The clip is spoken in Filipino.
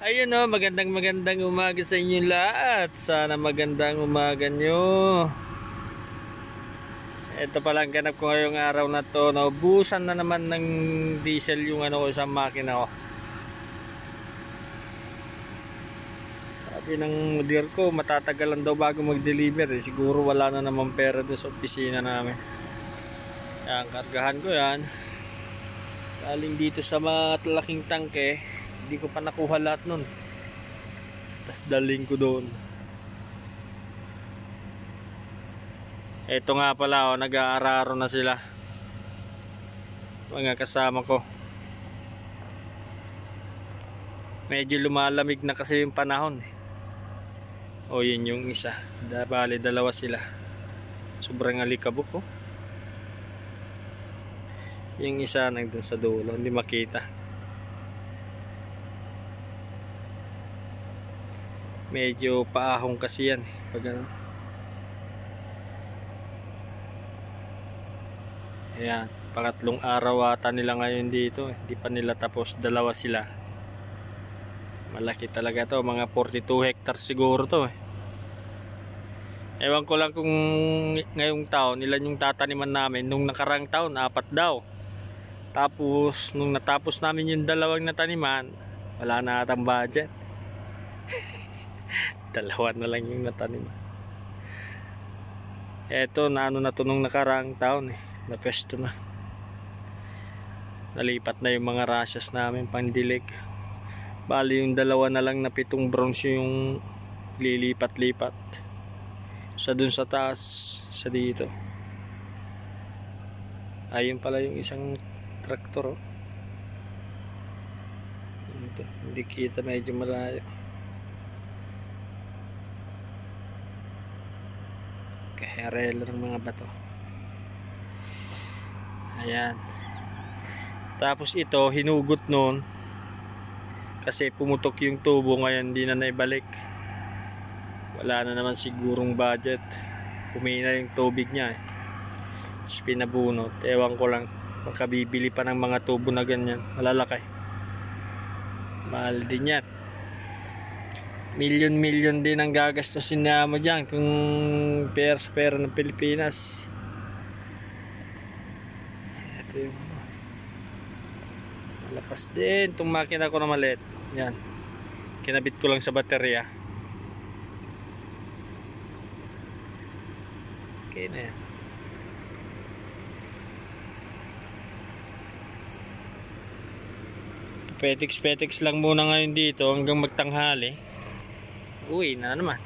Ayun o, magandang umaga sa inyo lahat. Sana magandang umaga nyo. Ito palang ganap ko ngayong araw na to. Naubusan na naman ng diesel yung ano ko sa makina ko. Sabi ng mudir ko, matatagalan daw bago mag-deliver. Siguro wala na naman pera doon sa opisina namin. Yan, kargahan ko yan. Galing dito sa malaking tangke. Hindi ko pa nakuha lahat nun. Tapos daling ko doon. Ito nga pala, nag-aararo na sila. Mga kasama ko. Medyo lumalamig na kasi yung panahon. O yun yung isa. Bali, dalawa sila. Sobrang alikabok ko. Yung isa nandun sa dulo, hindi makita. Medyo paahong kasi yan pag ano. Ayan, pangatlong araw ata nila ngayon dito. Hindi pa nila tapos, dalawa sila. Malaki talaga to, mga 42 hectares siguro to. Ewan ko lang kung ngayong taon ilan yung tataniman namin. Nung nakarang taon 4 daw. Tapos nung natapos namin yung dalawang nataniman, wala na atang budget. Dalawa na lang yung nataniman. Eto, naano na to nung nakarang taon napesto na. Nalipat na yung mga rasias namin pandilig. Bali yung dalawa na lang na 7 bronze yung lilipat-lipat. Sa dun sa taas, sa dito. Ayun pala yung isang traktor. Hindi kita, medyo malayo. Kaherela ng mga bato. Ayan. Tapos ito, hinugot noon. Kasi pumutok yung tubo, ngayon hindi na naibalik. Wala na naman sigurong budget. Humina yung tubig niya. Tapos pinabunot. Ewan ko lang. Makabibili pa ng mga tubo na ganyan. Malalaki. Mahal din yan. Milyon din ang gagastusin na mo dyan kung pera ng Pilipinas. Ito yung malakas din itong makina ko na maliit. Yan. Kinabit ko lang sa baterya. Okay na yan. Petix lang muna ngayon dito hanggang magtanghali. Uwi na naman.